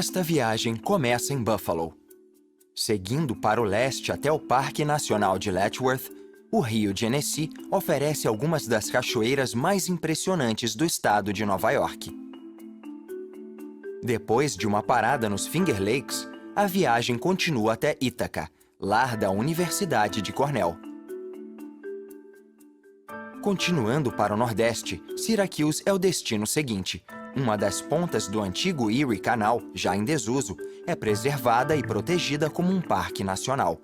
Esta viagem começa em Buffalo. Seguindo para o leste até o Parque Nacional de Letchworth, o rio Genesee oferece algumas das cachoeiras mais impressionantes do estado de Nova York. Depois de uma parada nos Finger Lakes, a viagem continua até Ithaca, lar da Universidade de Cornell. Continuando para o nordeste, Syracuse é o destino seguinte. Uma das pontas do antigo Erie Canal, já em desuso, é preservada e protegida como um parque nacional.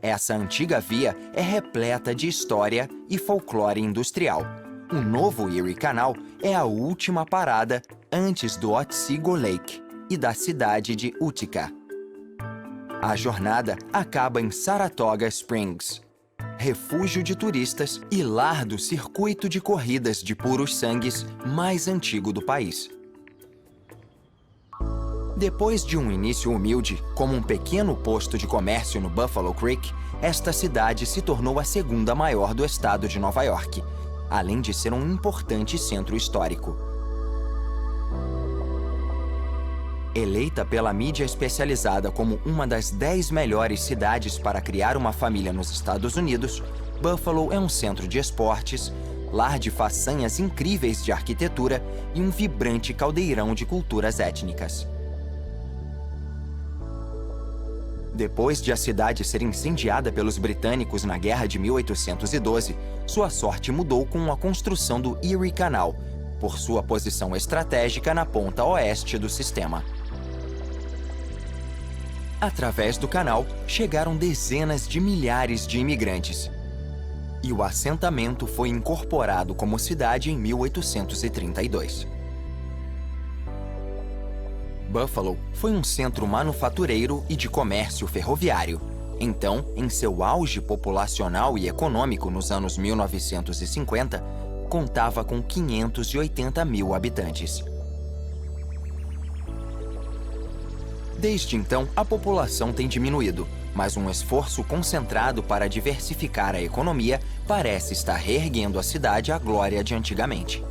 Essa antiga via é repleta de história e folclore industrial. O novo Erie Canal é a última parada antes do Otsego Lake e da cidade de Utica. A jornada acaba em Saratoga Springs, refúgio de turistas e lar do circuito de corridas de puros sangues mais antigo do país. Depois de um início humilde, como um pequeno posto de comércio no Buffalo Creek, esta cidade se tornou a segunda maior do estado de Nova York, além de ser um importante centro histórico. Eleita pela mídia especializada como uma das 10 melhores cidades para criar uma família nos Estados Unidos, Buffalo é um centro de esportes, lar de façanhas incríveis de arquitetura e um vibrante caldeirão de culturas étnicas. Depois de a cidade ser incendiada pelos britânicos na Guerra de 1812, sua sorte mudou com a construção do Erie Canal, por sua posição estratégica na ponta oeste do sistema. Através do canal, chegaram dezenas de milhares de imigrantes. E o assentamento foi incorporado como cidade em 1832. Buffalo foi um centro manufatureiro e de comércio ferroviário. Então, em seu auge populacional e econômico nos anos 1950, contava com 580 mil habitantes. Desde então, a população tem diminuído, mas um esforço concentrado para diversificar a economia parece estar reerguendo a cidade à glória de antigamente.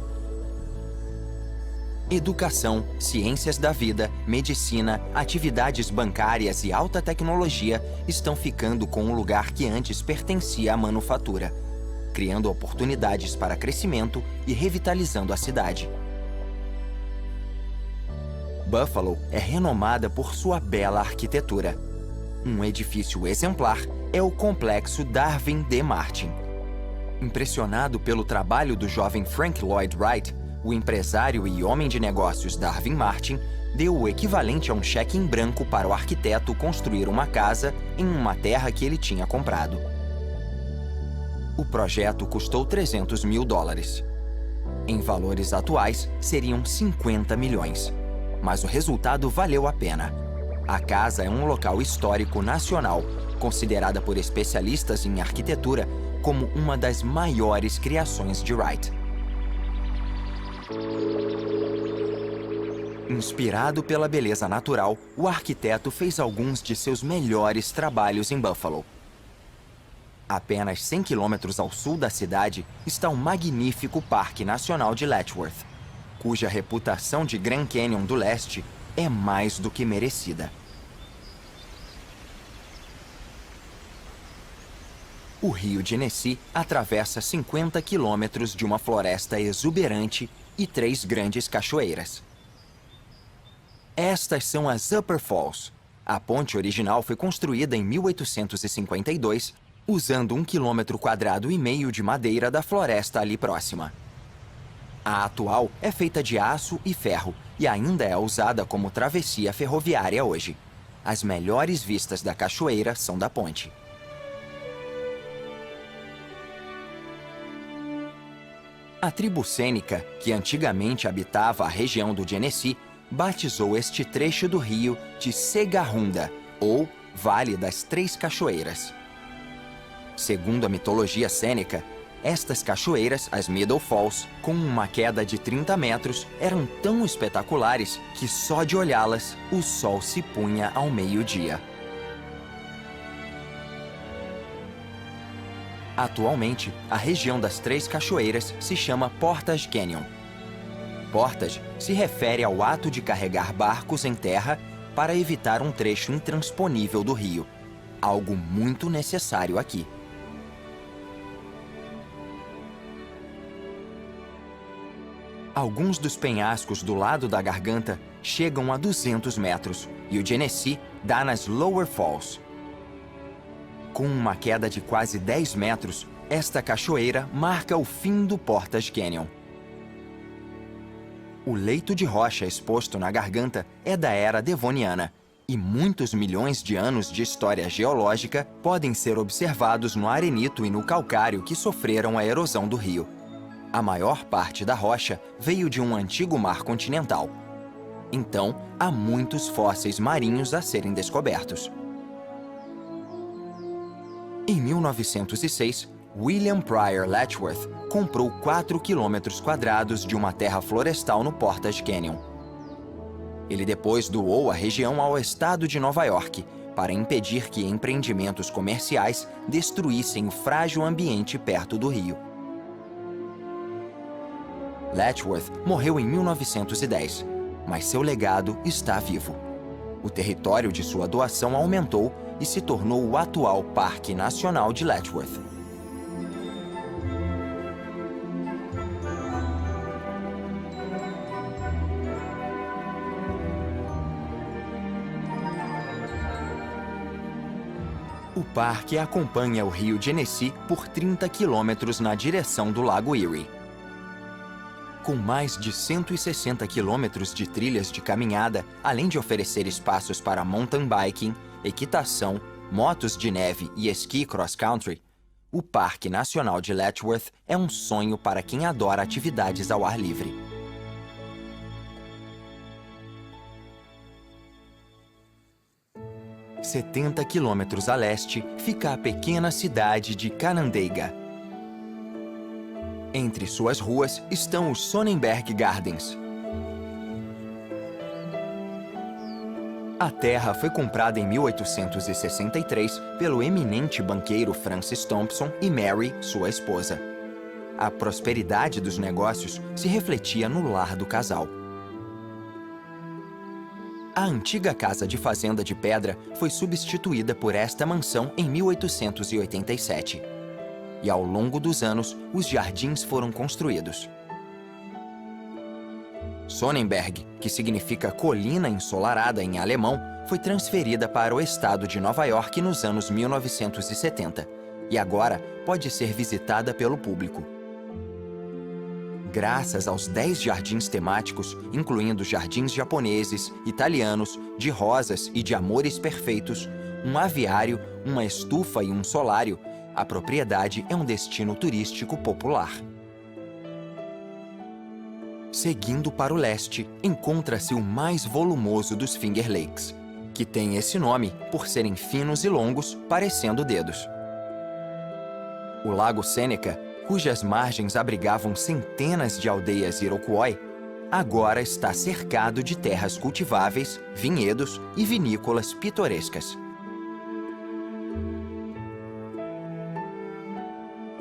Educação, ciências da vida, medicina, atividades bancárias e alta tecnologia estão ficando com um lugar que antes pertencia à manufatura, criando oportunidades para crescimento e revitalizando a cidade. Buffalo é renomada por sua bela arquitetura. Um edifício exemplar é o Complexo Darvin D. Martin. Impressionado pelo trabalho do jovem Frank Lloyd Wright, o empresário e homem de negócios Darvin Martin deu o equivalente a um cheque em branco para o arquiteto construir uma casa em uma terra que ele tinha comprado. O projeto custou $300 mil. Em valores atuais, seriam 50 milhões. Mas o resultado valeu a pena. A casa é um local histórico nacional, considerada por especialistas em arquitetura como uma das maiores criações de Wright. Inspirado pela beleza natural, o arquiteto fez alguns de seus melhores trabalhos em Buffalo. Apenas 100 quilômetros ao sul da cidade está o magnífico Parque Nacional de Letchworth, cuja reputação de Grand Canyon do Leste é mais do que merecida. O rio Genesee atravessa 50 quilômetros de uma floresta exuberante e 3 grandes cachoeiras. Estas são as Upper Falls. A ponte original foi construída em 1852, usando 1,5 km² de madeira da floresta ali próxima. A atual é feita de aço e ferro e ainda é usada como travessia ferroviária hoje. As melhores vistas da cachoeira são da ponte. A tribo Sênica, que antigamente habitava a região do Genesee, batizou este trecho do rio de Segahunda, ou Vale das Três Cachoeiras. Segundo a mitologia sênica, estas cachoeiras, as Middle Falls, com uma queda de 30 metros, eram tão espetaculares que só de olhá-las, o sol se punha ao meio-dia. Atualmente, a região das Três Cachoeiras se chama Portage Canyon. Portage se refere ao ato de carregar barcos em terra para evitar um trecho intransponível do rio, algo muito necessário aqui. Alguns dos penhascos do lado da garganta chegam a 200 metros e o Genesee dá nas Lower Falls. Com uma queda de quase 10 metros, esta cachoeira marca o fim do Portage Canyon. O leito de rocha exposto na garganta é da era devoniana e muitos milhões de anos de história geológica podem ser observados no arenito e no calcário que sofreram a erosão do rio. A maior parte da rocha veio de um antigo mar continental. Então, há muitos fósseis marinhos a serem descobertos. Em 1906, William Pryor Letchworth comprou 4 km² de uma terra florestal no Portage Canyon. Ele depois doou a região ao estado de Nova York para impedir que empreendimentos comerciais destruíssem o frágil ambiente perto do rio. Letchworth morreu em 1910, mas seu legado está vivo. O território de sua doação aumentou e se tornou o atual Parque Nacional de Letchworth. O parque acompanha o rio Genesee por 30 quilômetros na direção do Lago Erie. Com mais de 160 quilômetros de trilhas de caminhada, além de oferecer espaços para mountain biking, equitação, motos de neve e esqui cross-country, o Parque Nacional de Letchworth é um sonho para quem adora atividades ao ar livre. – 70 quilômetros a leste fica a pequena cidade de Canandaigua. Entre suas ruas estão os Sonnenberg Gardens. A terra foi comprada em 1863 pelo eminente banqueiro Francis Thompson e Mary, sua esposa. A prosperidade dos negócios se refletia no lar do casal. A antiga casa de fazenda de pedra foi substituída por esta mansão em 1887. E ao longo dos anos, os jardins foram construídos. Sonnenberg, que significa colina ensolarada em alemão, foi transferida para o estado de Nova York nos anos 1970 e agora pode ser visitada pelo público. Graças aos 10 jardins temáticos, incluindo jardins japoneses, italianos, de rosas e de amores perfeitos, um aviário, uma estufa e um solário, a propriedade é um destino turístico popular. Seguindo para o leste, encontra-se o mais volumoso dos Finger Lakes, que tem esse nome por serem finos e longos, parecendo dedos. O Lago Seneca, cujas margens abrigavam centenas de aldeias Iroquois, agora está cercado de terras cultiváveis, vinhedos e vinícolas pitorescas.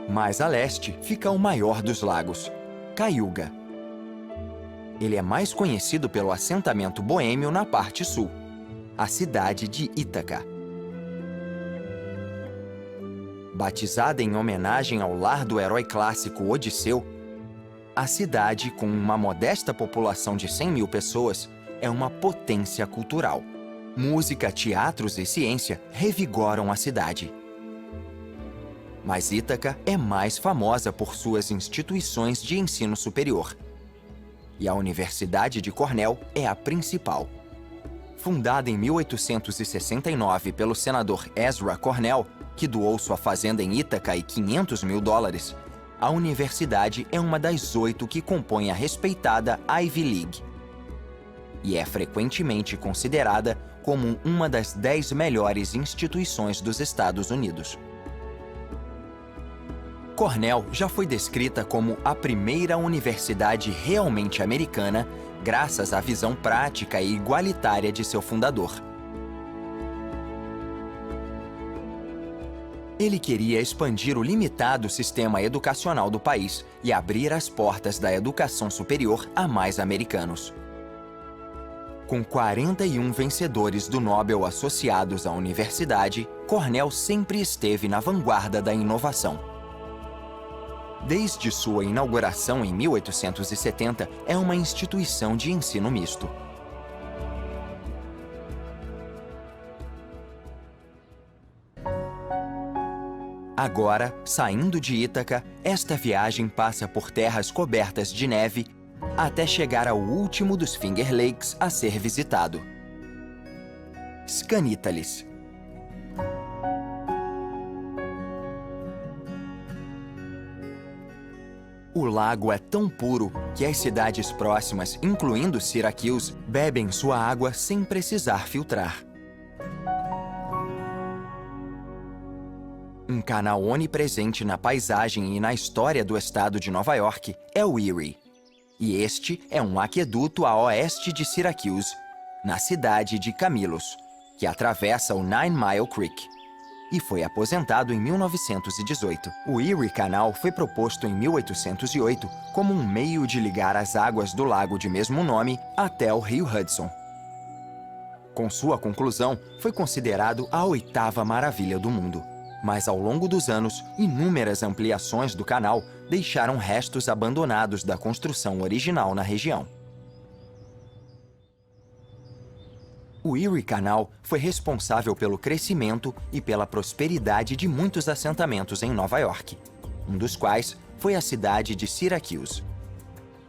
Mais a leste fica o maior dos lagos, Cayuga. Ele é mais conhecido pelo assentamento boêmio na parte sul, a cidade de Ítaca. Batizada em homenagem ao lar do herói clássico Odisseu, a cidade, com uma modesta população de 100 mil pessoas, é uma potência cultural. Música, teatros e ciência revigoram a cidade. Mas Ítaca é mais famosa por suas instituições de ensino superior. E a Universidade de Cornell é a principal. Fundada em 1869 pelo senador Ezra Cornell, que doou sua fazenda em Ítaca e $500 mil, a universidade é uma das 8 que compõem a respeitada Ivy League. E é frequentemente considerada como uma das 10 melhores instituições dos Estados Unidos. Cornell já foi descrita como a primeira universidade realmente americana, graças à visão prática e igualitária de seu fundador. Ele queria expandir o limitado sistema educacional do país e abrir as portas da educação superior a mais americanos. Com 41 vencedores do Nobel associados à universidade, Cornell sempre esteve na vanguarda da inovação. Desde sua inauguração em 1870, é uma instituição de ensino misto. Agora, saindo de Ítaca, esta viagem passa por terras cobertas de neve até chegar ao último dos Finger Lakes a ser visitado, Skaneateles. O lago é tão puro que as cidades próximas, incluindo Syracuse, bebem sua água sem precisar filtrar. Um canal onipresente na paisagem e na história do estado de Nova York é o Erie. E este é um aqueduto a oeste de Syracuse, na cidade de Camillus, que atravessa o Nine Mile Creek, e foi aposentado em 1918. O Erie Canal foi proposto em 1808 como um meio de ligar as águas do lago de mesmo nome até o rio Hudson. Com sua conclusão, foi considerado a 8ª maravilha do mundo. Mas ao longo dos anos, inúmeras ampliações do canal deixaram restos abandonados da construção original na região. O Erie Canal foi responsável pelo crescimento e pela prosperidade de muitos assentamentos em Nova York, um dos quais foi a cidade de Syracuse.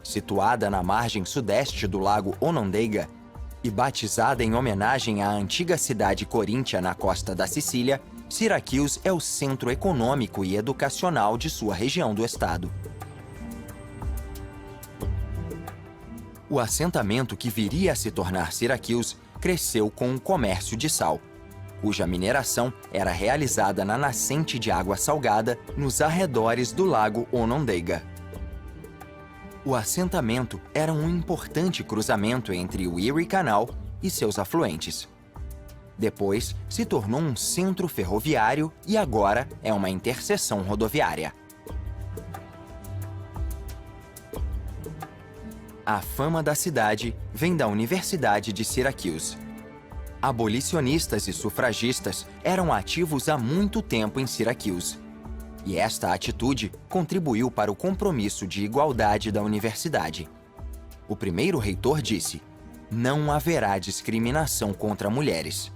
Situada na margem sudeste do lago Onondaga e batizada em homenagem à antiga cidade coríntia na costa da Sicília, Syracuse é o centro econômico e educacional de sua região do estado. O assentamento que viria a se tornar Syracuse cresceu com o comércio de sal, cuja mineração era realizada na nascente de água salgada nos arredores do lago Onondaga. O assentamento era um importante cruzamento entre o Erie Canal e seus afluentes. Depois, se tornou um centro ferroviário e agora é uma interseção rodoviária. A fama da cidade vem da Universidade de Syracuse. Abolicionistas e sufragistas eram ativos há muito tempo em Syracuse, e esta atitude contribuiu para o compromisso de igualdade da universidade. O primeiro reitor disse: "Não haverá discriminação contra mulheres.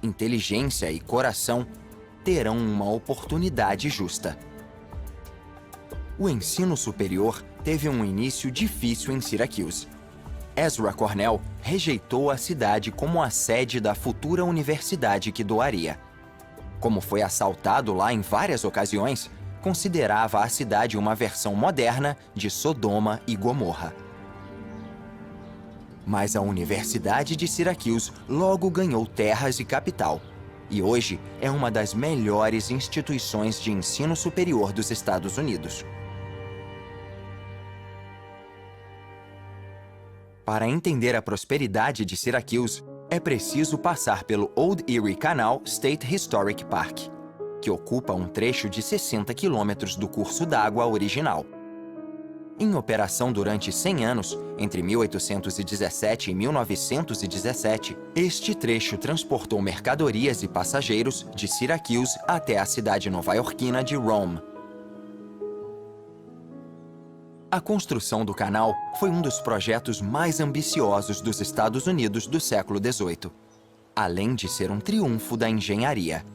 Inteligência e coração terão uma oportunidade justa." O ensino superior teve um início difícil em Syracuse. Ezra Cornell rejeitou a cidade como a sede da futura universidade que doaria. Como foi assaltado lá em várias ocasiões, considerava a cidade uma versão moderna de Sodoma e Gomorra. Mas a Universidade de Syracuse logo ganhou terras e capital, e hoje é uma das melhores instituições de ensino superior dos Estados Unidos. Para entender a prosperidade de Syracuse, é preciso passar pelo Old Erie Canal State Historic Park, que ocupa um trecho de 60 quilômetros do curso d'água original. Em operação durante 100 anos, entre 1817 e 1917, este trecho transportou mercadorias e passageiros de Syracuse até a cidade nova-iorquina de Rome. A construção do canal foi um dos projetos mais ambiciosos dos Estados Unidos do século XVIII, além de ser um triunfo da engenharia.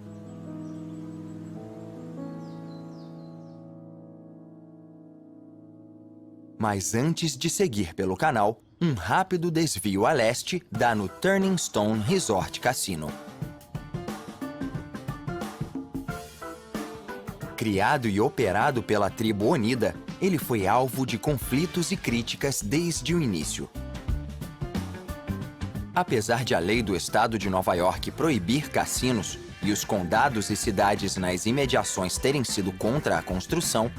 Mas antes de seguir pelo canal, um rápido desvio a leste dá no Turning Stone Resort Casino. Criado e operado pela tribo Oneida, ele foi alvo de conflitos e críticas desde o início. Apesar de a lei do estado de Nova York proibir cassinos e os condados e cidades nas imediações terem sido contra a construção,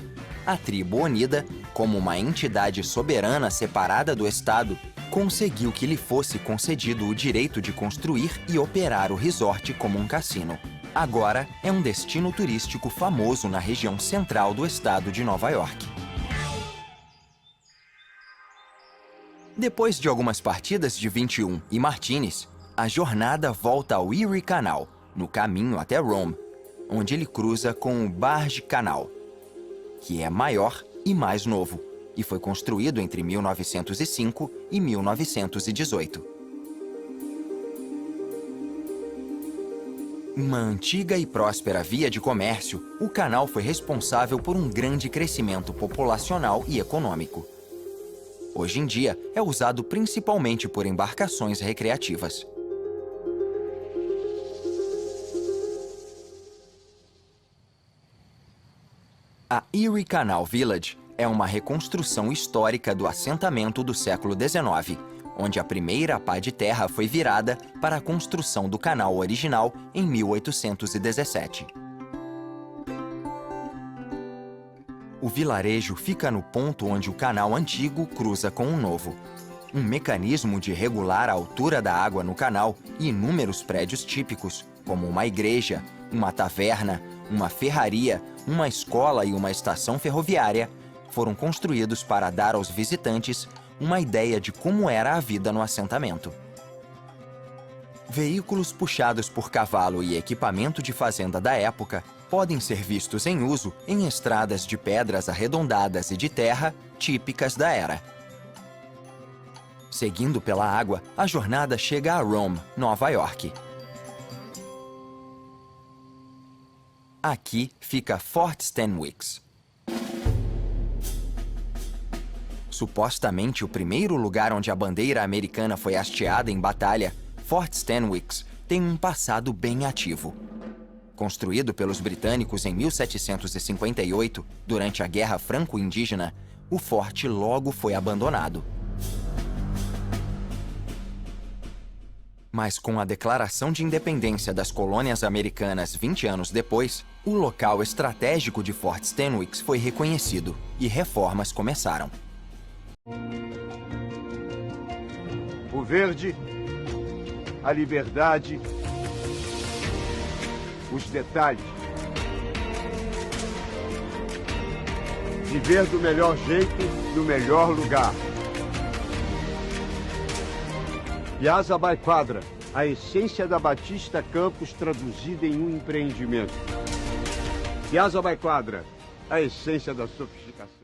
a tribo Oneida, como uma entidade soberana separada do estado, conseguiu que lhe fosse concedido o direito de construir e operar o resort como um cassino. Agora é um destino turístico famoso na região central do estado de Nova York. Depois de algumas partidas de 21 e martinis, a jornada volta ao Erie Canal, no caminho até Rome, onde ele cruza com o Barge Canal, que é maior e mais novo, e foi construído entre 1905 e 1918. Uma antiga e próspera via de comércio, o canal foi responsável por um grande crescimento populacional e econômico. Hoje em dia, é usado principalmente por embarcações recreativas. A Erie Canal Village é uma reconstrução histórica do assentamento do século XIX, onde a primeira pá de terra foi virada para a construção do canal original em 1817. O vilarejo fica no ponto onde o canal antigo cruza com o novo. Um mecanismo de regular a altura da água no canal e inúmeros prédios típicos, como uma igreja, uma taverna, uma ferraria, uma escola e uma estação ferroviária, foram construídos para dar aos visitantes uma ideia de como era a vida no assentamento. Veículos puxados por cavalo e equipamento de fazenda da época podem ser vistos em uso em estradas de pedras arredondadas e de terra típicas da era. Seguindo pela água, a jornada chega a Rome, Nova York. Aqui fica Fort Stanwix. Supostamente o primeiro lugar onde a bandeira americana foi hasteada em batalha, Fort Stanwix tem um passado bem ativo. Construído pelos britânicos em 1758, durante a Guerra Franco-Indígena, o forte logo foi abandonado. Mas com a declaração de independência das colônias americanas 20 anos depois, o local estratégico de Fort Stanwix foi reconhecido e reformas começaram. O verde, a liberdade, os detalhes. Viver do melhor jeito, no melhor lugar. Piazza by Quadra, a essência da Batista Campos traduzida em um empreendimento. Piazza by Quadra, a essência da sofisticação.